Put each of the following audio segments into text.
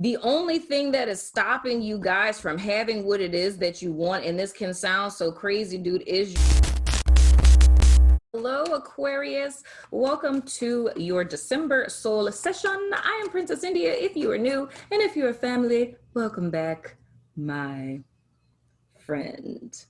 The only thing that is stopping you guys from having what it is that you want, and this can sound so crazy, dude, is hello, Aquarius. Welcome to your December soul session. I am Princess India if you are new, and if you're a family, welcome back, my friend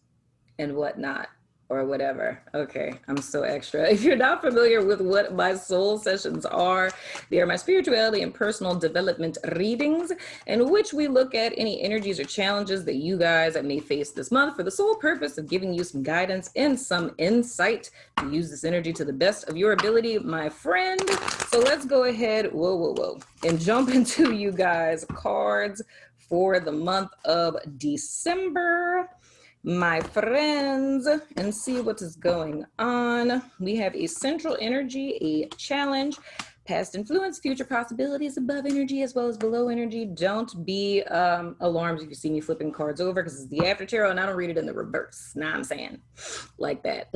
and whatnot. Or whatever. Okay, I'm so extra. If you're not familiar with what my soul sessions are, they are my spirituality and personal development readings in which we look at any energies or challenges that you guys may face this month for the sole purpose of giving you some guidance and some insight to use this energy to the best of your ability, my friend. So let's go ahead, and jump into you guys' cards for the month of December, my friends, and see what is going on. We have a central energy, a challenge, past influence, future possibilities, above energy as well as below energy. Don't be alarmed if you see me flipping cards over, because it's the after tarot and I don't read it in the reverse. Nah, I'm saying like that.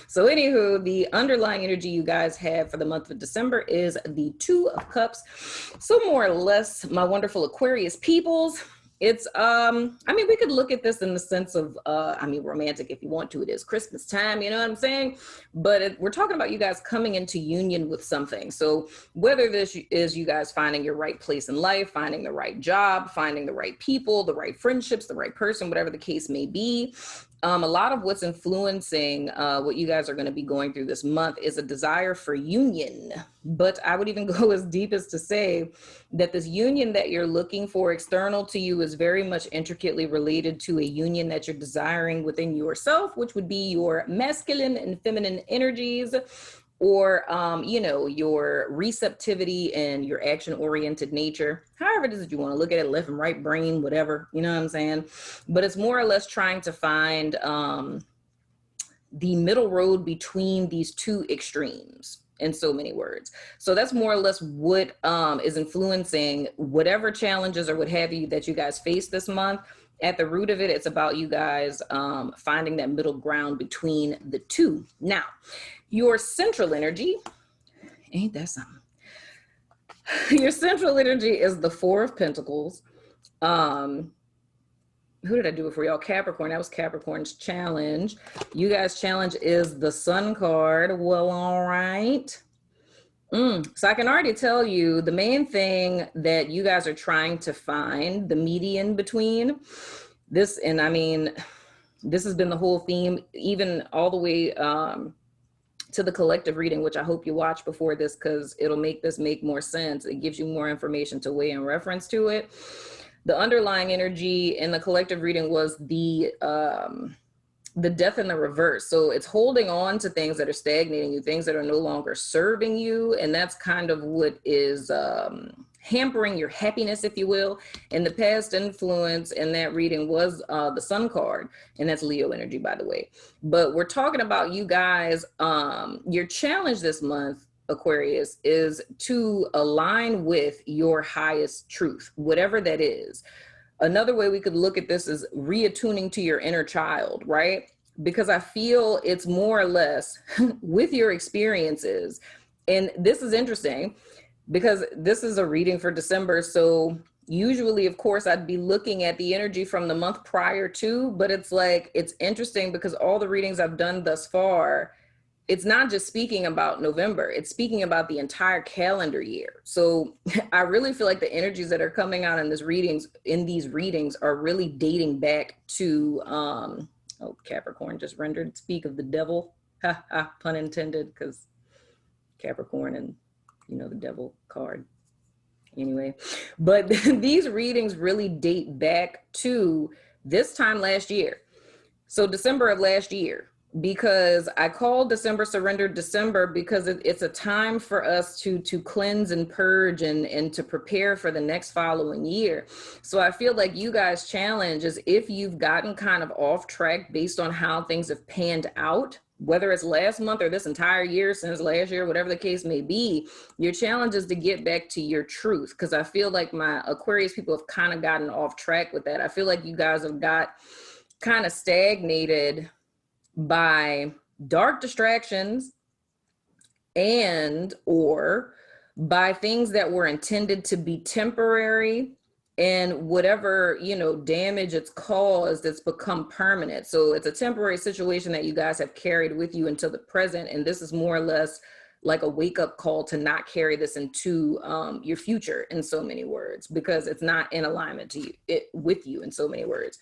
So anywho, the underlying energy you guys have for the month of December is the Two of Cups. So more or less, my wonderful Aquarius peoples, it's, I mean, we could look at this in the sense of, romantic if you want to. It is Christmas time, you know what I'm saying? But we're talking about you guys coming into union with something. So whether this is you guys finding your right place in life, finding the right job, finding the right people, the right friendships, the right person, whatever the case may be, a lot of what's influencing what you guys are going to be going through this month is a desire for union. But I would even go as deep as to say that this union that you're looking for external to you is very much intricately related to a union that you're desiring within yourself, which would be your masculine and feminine energies, or, your receptivity and your action-oriented nature, however it is that you want to look at it, left and right brain, whatever, you know what I'm saying? But it's more or less trying to find the middle road between these two extremes, in so many words. So that's more or less what is influencing whatever challenges or what have you that you guys face this month. At the root of it, it's about you guys finding that middle ground between the two. Now, your central energy, ain't that something? Your central energy is the Four of Pentacles. Who did I do it for y'all? Capricorn. That was Capricorn's challenge. You guys' challenge is the Sun card. Well, all right. So I can already tell you the main thing that you guys are trying to find, the median between this, and I mean, this has been the whole theme, even all the way to the collective reading, which I hope you watch before this, because it'll make this make more sense. It gives you more information to weigh in reference to it. The underlying energy in the collective reading was the death in the reverse. So it's holding on to things that are stagnating you, things that are no longer serving you. And that's kind of what is hampering your happiness, if you will. And the past influence in that reading was the Sun card. And that's Leo energy, by the way. But we're talking about you guys, your challenge this month, Aquarius, is to align with your highest truth, whatever that is. Another way we could look at this is reattuning to your inner child, right? Because I feel it's more or less with your experiences. And this is interesting because this is a reading for December. So usually, of course, I'd be looking at the energy from the month prior to, but it's like, it's interesting because all the readings I've done thus far, it's not just speaking about November, it's speaking about the entire calendar year. So I really feel like the energies that are coming out in these readings are really dating back to, Capricorn just rendered speak of the devil, pun intended, because Capricorn and, the devil card. Anyway, but these readings really date back to this time last year. So December of last year. Because I call December Surrendered December because it's a time for us to cleanse and purge and to prepare for the next following year. So I feel like you guys' challenge is if you've gotten kind of off track based on how things have panned out, whether it's last month or this entire year since last year, whatever the case may be, your challenge is to get back to your truth. Because I feel like my Aquarius people have kind of gotten off track with that. I feel like you guys have got kind of stagnated by dark distractions and or by things that were intended to be temporary, and whatever, you know, damage it's caused, it's become permanent. So it's a temporary situation that you guys have carried with you until the present. And this is more or less like a wake-up call to not carry this into your future, in so many words, because it's not in alignment to you, with you, in so many words.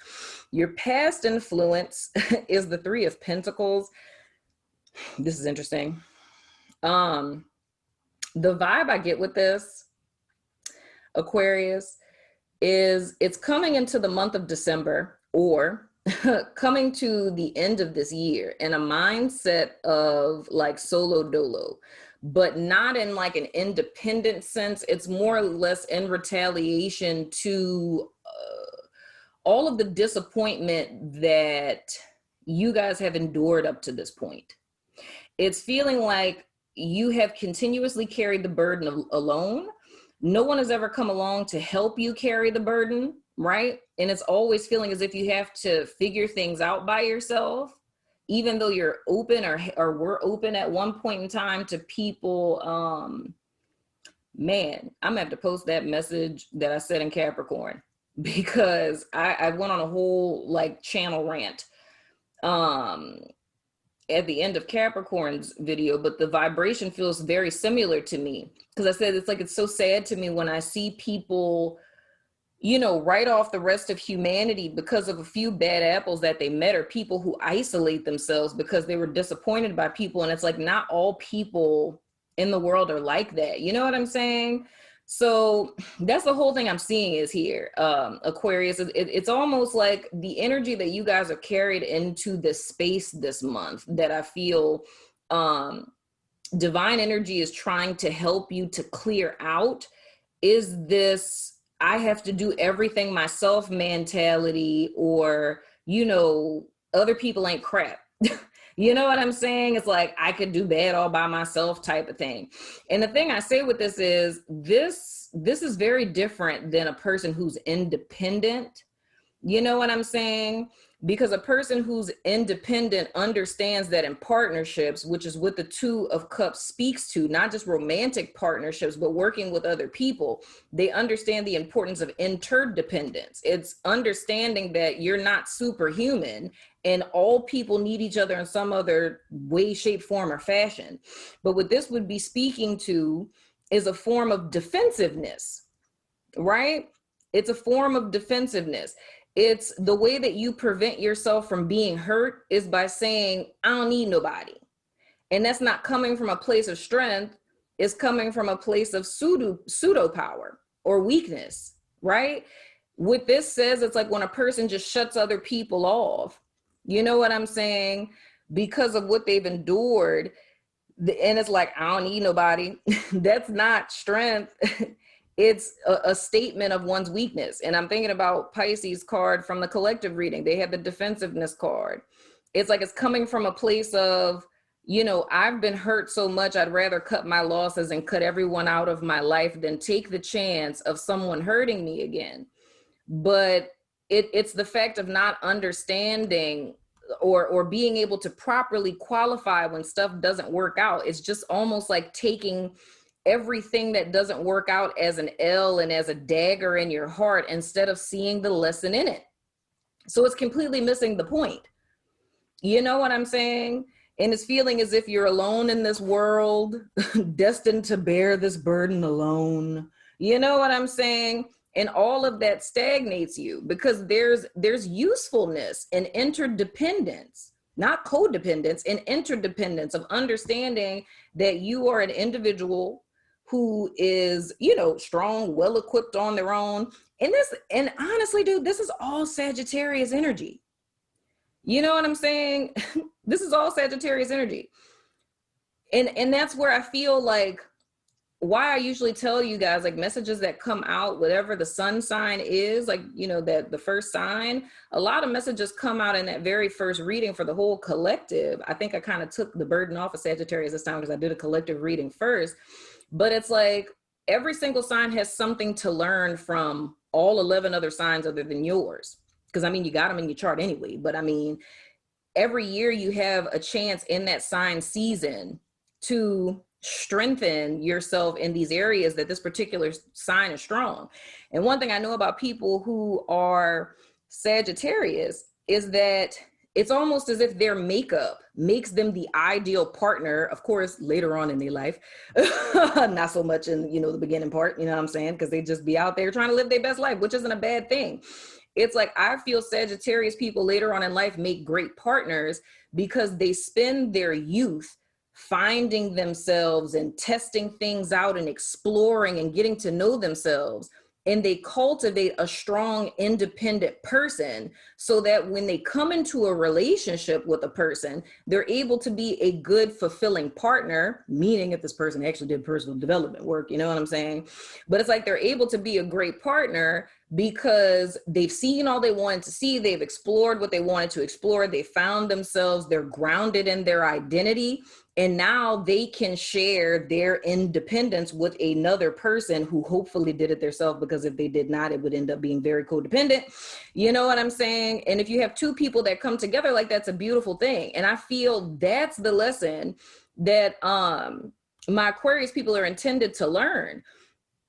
Your past influence is the Three of Pentacles. This is interesting. The vibe I get with this, Aquarius, is it's coming into the month of December, or coming to the end of this year in a mindset of like solo dolo, but not in like an independent sense. It's more or less in retaliation to all of the disappointment that you guys have endured up to this point. It's feeling like you have continuously carried the burden alone. No one has ever come along to help you carry the burden, right? And it's always feeling as if you have to figure things out by yourself, even though you're open or were open at one point in time to people. Man, I'm gonna have to post that message that I said in Capricorn, because I went on a whole like channel rant at the end of Capricorn's video, but the vibration feels very similar to me, because I said it's like, it's so sad to me when I see people, you know, write off the rest of humanity because of a few bad apples that they met, or people who isolate themselves because they were disappointed by people. And it's like, not all people in the world are like that. You know what I'm saying? So that's the whole thing I'm seeing is here, Aquarius. It's almost like the energy that you guys are carried into this space this month that I feel divine energy is trying to help you to clear out, is this I have to do everything myself mentality, or, you know, other people ain't crap. You know what I'm saying? It's like, I could do that all by myself type of thing. And the thing I say with this is this is very different than a person who's independent. You know what I'm saying? Because a person who's independent understands that in partnerships, which is what the Two of Cups speaks to, not just romantic partnerships, but working with other people, they understand the importance of interdependence. It's understanding that you're not superhuman and all people need each other in some other way, shape, form, or fashion. But what this would be speaking to is a form of defensiveness, right? It's a form of defensiveness. It's the way that you prevent yourself from being hurt is by saying, I don't need nobody. And that's not coming from a place of strength. It's coming from a place of pseudo power or weakness, right? What this says, it's like when a person just shuts other people off, you know what I'm saying? Because of what they've endured. And it's like, I don't need nobody. That's not strength. It's a statement of one's weakness. And I'm thinking about Pisces card from the collective reading. They have the defensiveness card. It's like, it's coming from a place of, you know, I've been hurt so much, I'd rather cut my losses and cut everyone out of my life than take the chance of someone hurting me again. But it's the fact of not understanding or being able to properly qualify when stuff doesn't work out. It's just almost like taking everything that doesn't work out as an L and as a dagger in your heart instead of seeing the lesson in it. So it's completely missing the point. You know what I'm saying? And it's feeling as if you're alone in this world, destined to bear this burden alone. You know what I'm saying? And all of that stagnates you because there's usefulness in interdependence, not codependence, and interdependence of understanding that you are an individual who is, you know, strong, well-equipped on their own. And honestly, dude, this is all Sagittarius energy. You know what I'm saying? This is all Sagittarius energy. And that's where I feel like why I usually tell you guys, like, messages that come out, whatever the sun sign is, like, you know, that the first sign, a lot of messages come out in that very first reading for the whole collective. I think I kind of took the burden off of Sagittarius this time because I did a collective reading first. But it's like every single sign has something to learn from all 11 other signs other than yours. Because, I mean, you got them in your chart anyway. But, I mean, every year you have a chance in that sign season to strengthen yourself in these areas that this particular sign is strong. And one thing I know about people who are Sagittarius is that it's almost as if their makeup makes them the ideal partner, of course, later on in their life, not so much in, the beginning part, you know what I'm saying? Because they just be out there trying to live their best life, which isn't a bad thing. It's like, I feel Sagittarius people later on in life make great partners because they spend their youth finding themselves and testing things out and exploring and getting to know themselves. And they cultivate a strong, independent person so that when they come into a relationship with a person, they're able to be a good, fulfilling partner, meaning if this person actually did personal development work, you know what I'm saying? But it's like they're able to be a great partner because they've seen all they wanted to see, they've explored what they wanted to explore, they found themselves, they're grounded in their identity, and now they can share their independence with another person who hopefully did it themselves, because if they did not, it would end up being very codependent. You know what I'm saying? And if you have two people that come together like that's a beautiful thing. And I feel that's the lesson that my Aquarius people are intended to learn.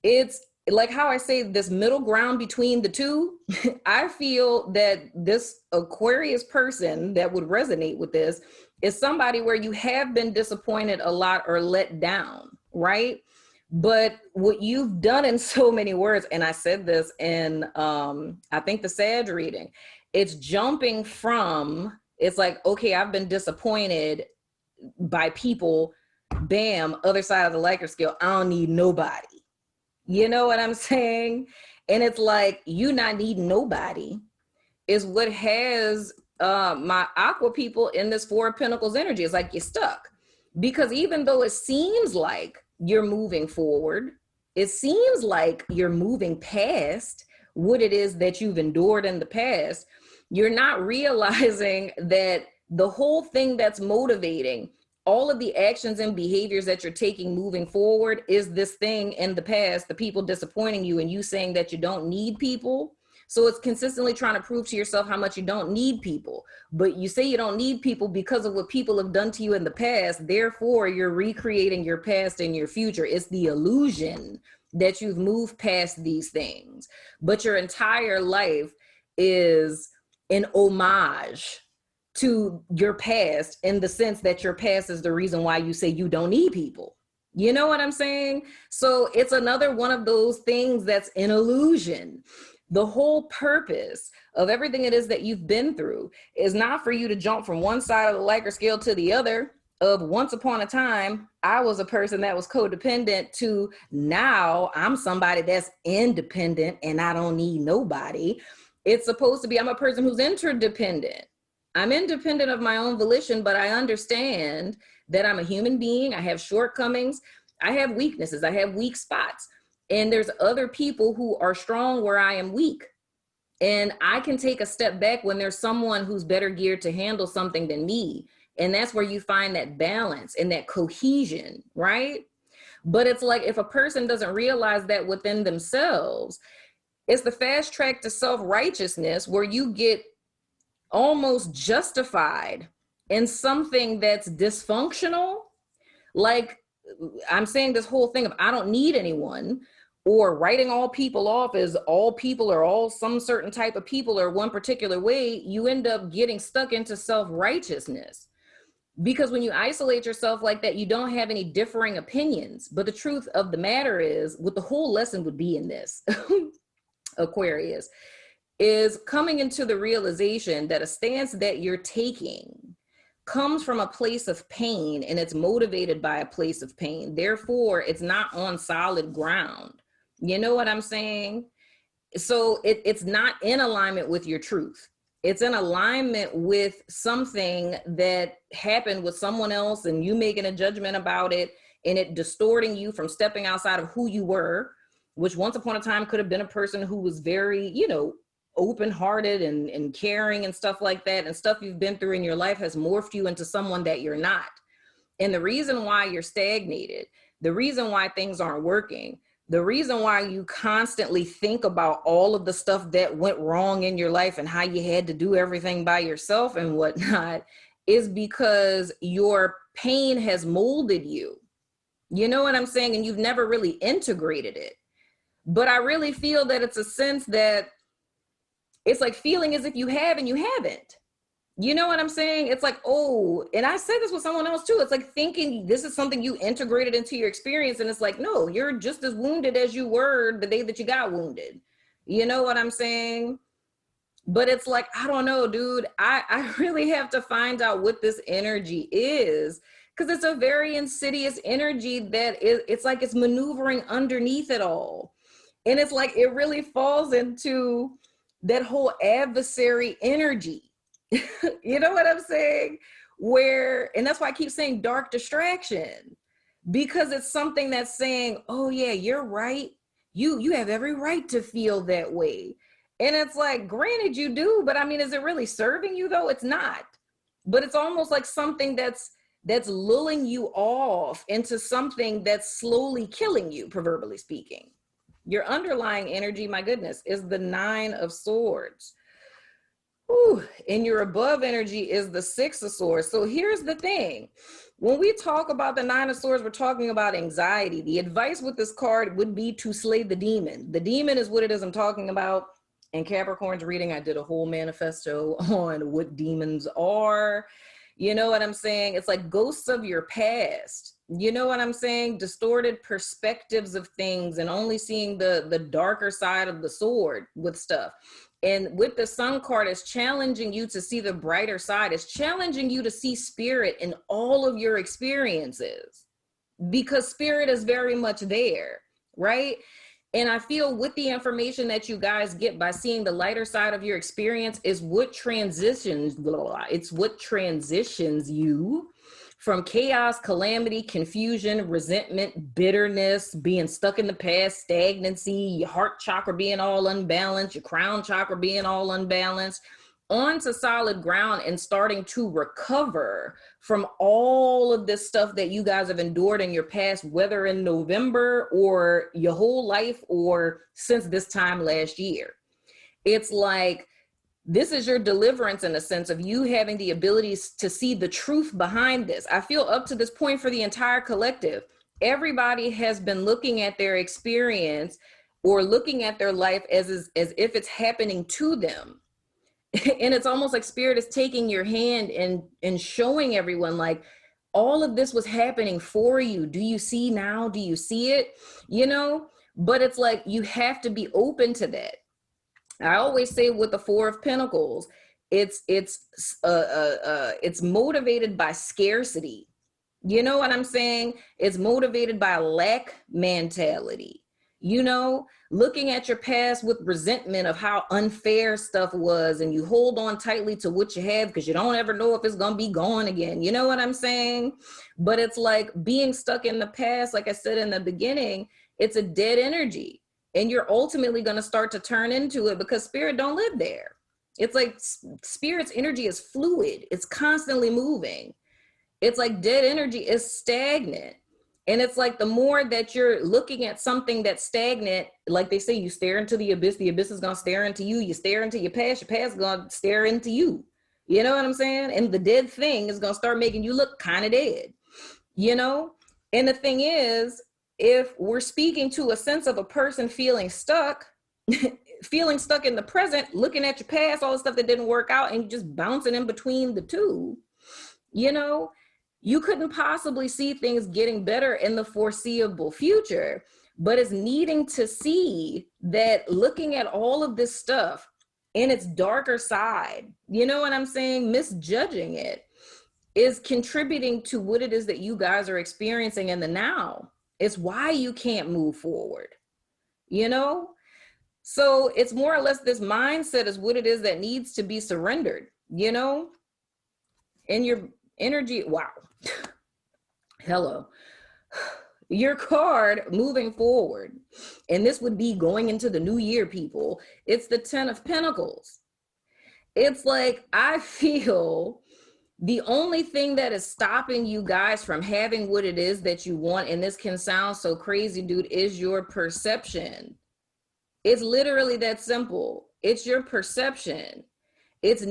It's like how I say this middle ground between the two. I feel that this Aquarius person that would resonate with this is somebody where you have been disappointed a lot or let down, right? But what you've done in so many words, and I said this in, I think the Sag reading, it's jumping from, it's like, okay, I've been disappointed by people, bam, other side of the Likert scale, I don't need nobody. You know what I'm saying? And it's like, you not needing nobody is what has my Aqua people in this Four of Pentacles energy. It's like you're stuck, because even though it seems like you're moving forward, it seems like you're moving past what it is that you've endured in the past, you're not realizing that the whole thing that's motivating all of the actions and behaviors that you're taking moving forward is this thing in the past, the people disappointing you and you saying that you don't need people. So it's consistently trying to prove to yourself how much you don't need people, but you say you don't need people because of what people have done to you in the past. Therefore, you're recreating your past and your future. It's the illusion that you've moved past these things, but your entire life is an homage to your past, in the sense that your past is the reason why you say you don't need people. You know what I'm saying? So it's another one of those things that's an illusion. The whole purpose of everything it is that you've been through is not for you to jump from one side of the Likert scale to the other of once upon a time, I was a person that was codependent, to now I'm somebody that's independent and I don't need nobody. It's supposed to be, I'm a person who's interdependent. I'm independent of my own volition, but I understand that I'm a human being. I have shortcomings. I have weaknesses. I have weak spots. And there's other people who are strong where I am weak. And I can take a step back when there's someone who's better geared to handle something than me. And that's where you find that balance and that cohesion, right? But it's like, if a person doesn't realize that within themselves, it's the fast track to self-righteousness, where you get almost justified in something that's dysfunctional. Like, I'm saying this whole thing of I don't need anyone, or writing all people off as all people or all some certain type of people or one particular way, you end up getting stuck into self-righteousness. Because when you isolate yourself like that, you don't have any differing opinions. But the truth of the matter is, what the whole lesson would be in this, Aquarius, is coming into the realization that a stance that you're taking comes from a place of pain, and it's motivated by a place of pain. Therefore, it's not on solid ground. You know what I'm saying? So it's not in alignment with your truth. It's in alignment with something that happened with someone else, and you making a judgment about it, and it distorting you from stepping outside of who you were, which once upon a time could have been a person who was very, open-hearted and caring and stuff like that, and stuff you've been through in your life has morphed you into someone that you're not. And the reason why you're stagnated, the reason why things aren't working, the reason why you constantly think about all of the stuff that went wrong in your life and how you had to do everything by yourself and whatnot, is because your pain has molded you. You know what I'm saying? And you've never really integrated it. But I really feel that it's a sense that it's like feeling as if you have and you haven't. You know what I'm saying? It's like, oh, and I said this with someone else too. It's like thinking this is something you integrated into your experience. And it's like, no, you're just as wounded as you were the day that you got wounded. You know what I'm saying? But it's like, I don't know, dude. I really have to find out what this energy is, because it's a very insidious energy that it's like it's maneuvering underneath it all. And it's like it really falls into that whole adversary energy. You know what I'm saying? And that's why I keep saying dark distraction, because it's something that's saying, oh yeah, you're right. You have every right to feel that way. And it's like, granted you do, but I mean, is it really serving you though? It's not. But it's almost like something that's lulling you off into something that's slowly killing you, proverbially speaking. Your underlying energy, my goodness, is the 9 of Swords. Ooh, and your above energy is the 6 of Swords. So here's the thing. When we talk about the 9 of Swords, we're talking about anxiety. The advice with this card would be to slay the demon. The demon is what it is I'm talking about. In Capricorn's reading, I did a whole manifesto on what demons are. You know what I'm saying? It's like ghosts of your past. You know what I'm saying? Distorted perspectives of things and only seeing the darker side of the sword with stuff. And with the Sun card, it's challenging you to see the brighter side. It's challenging you to see spirit in all of your experiences, because spirit is very much there, right? And I feel with the information that you guys get by seeing the lighter side of your experience is what transitions, it's what transitions you from chaos, calamity, confusion, resentment, bitterness, being stuck in the past, stagnancy, your heart chakra being all unbalanced, your crown chakra being all unbalanced, onto solid ground and starting to recover from all of this stuff that you guys have endured in your past, whether in November or your whole life or since this time last year. It's like, this is your deliverance in a sense of you having the abilities to see the truth behind this. I feel up to this point for the entire collective, everybody has been looking at their experience or looking at their life as if it's happening to them. And it's almost like spirit is taking your hand and showing everyone like all of this was happening for you. Do you see now? Do you see it? You know, but it's like you have to be open to that. I always say with the 4 of Pentacles, it's motivated by scarcity. You know what I'm saying? It's motivated by a lack mentality. You know, looking at your past with resentment of how unfair stuff was, and you hold on tightly to what you have because you don't ever know if it's going to be gone again. You know what I'm saying? But it's like being stuck in the past, like I said in the beginning, it's a dead energy. And you're ultimately going to start to turn into it because spirit don't live there. It's like spirit's energy is fluid. It's constantly moving. It's like dead energy is stagnant. And it's like the more that you're looking at something that's stagnant, like they say, you stare into the abyss is going to stare into you. You stare into your past is going to stare into you. You know what I'm saying? And the dead thing is going to start making you look kind of dead, you know? And the thing is, if we're speaking to a sense of a person feeling stuck, feeling stuck in the present, looking at your past, all the stuff that didn't work out, and you just bouncing in between the two, you know, you couldn't possibly see things getting better in the foreseeable future. But it's needing to see that looking at all of this stuff in its darker side, you know what I'm saying, misjudging it is contributing to what it is that you guys are experiencing in the now. It's why you can't move forward, you know? So it's more or less this mindset is what it is that needs to be surrendered, you know? And your energy, wow. Hello. Your card moving forward, and this would be going into the new year, people. It's the 10 of Pentacles. It's like, I feel the only thing that is stopping you guys from having what it is that you want, and this can sound so crazy, dude, is your perception. It's literally that simple. It's your perception. It's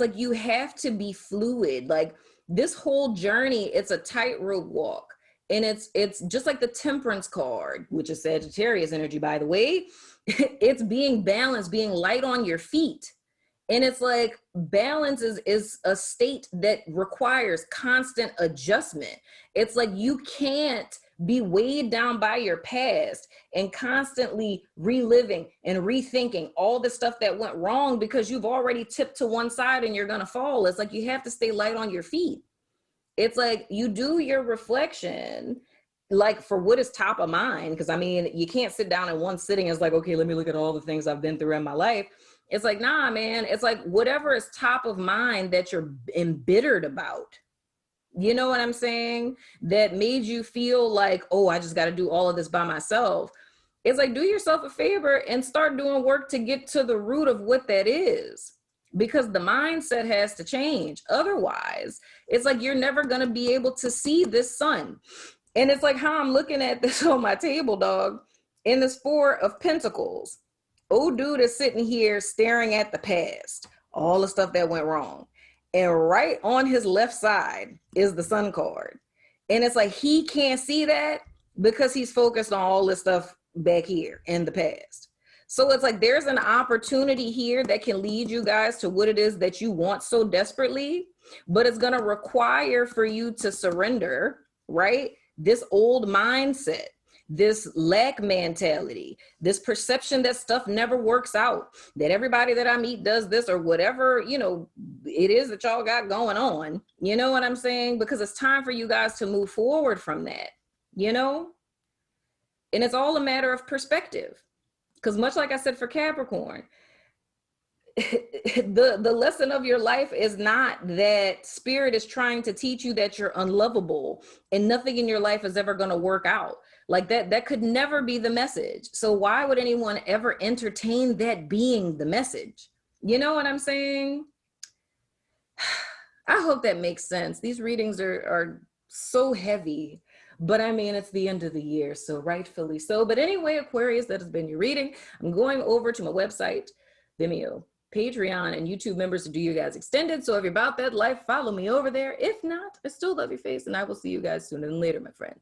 like you have to be fluid. Like this whole journey, it's a tightrope walk. And it's just like the Temperance card, which is Sagittarius energy, by the way. It's being balanced, being light on your feet. And it's like balance is a state that requires constant adjustment. It's like you can't be weighed down by your past and constantly reliving and rethinking all the stuff that went wrong because you've already tipped to one side and you're going to fall. It's like you have to stay light on your feet. It's like you do your reflection like for what is top of mind. Because I mean, you can't sit down in one sitting and it's like, okay, let me look at all the things I've been through in my life. It's like, nah, man, it's like whatever is top of mind that you're embittered about. You know what I'm saying? That made you feel like, oh, I just got to do all of this by myself. It's like, do yourself a favor and start doing work to get to the root of what that is. Because the mindset has to change. Otherwise, it's like you're never going to be able to see this sun. And it's like how I'm looking at this on my table, dog, in this Four of Pentacles. Old dude is sitting here staring at the past, all the stuff that went wrong. And right on his left side is the Sun card. And it's like he can't see that because he's focused on all this stuff back here in the past. So it's like there's an opportunity here that can lead you guys to what it is that you want so desperately, but it's going to require for you to surrender, right? This old mindset, this lack mentality, this perception that stuff never works out, that everybody that I meet does this or whatever, you know, it is that y'all got going on. You know what I'm saying? Because it's time for you guys to move forward from that, you know? And it's all a matter of perspective. Because much like I said for Capricorn, the lesson of your life is not that spirit is trying to teach you that you're unlovable and nothing in your life is ever going to work out. Like that could never be the message. So why would anyone ever entertain that being the message? You know what I'm saying? I hope that makes sense. These readings are so heavy, but I mean, it's the end of the year, so rightfully so. But anyway, Aquarius, that has been your reading. I'm going over to my website, Vimeo, Patreon, and YouTube members to do you guys extended. So if you're about that life, follow me over there. If not, I still love your face, and I will see you guys sooner than later, my friends.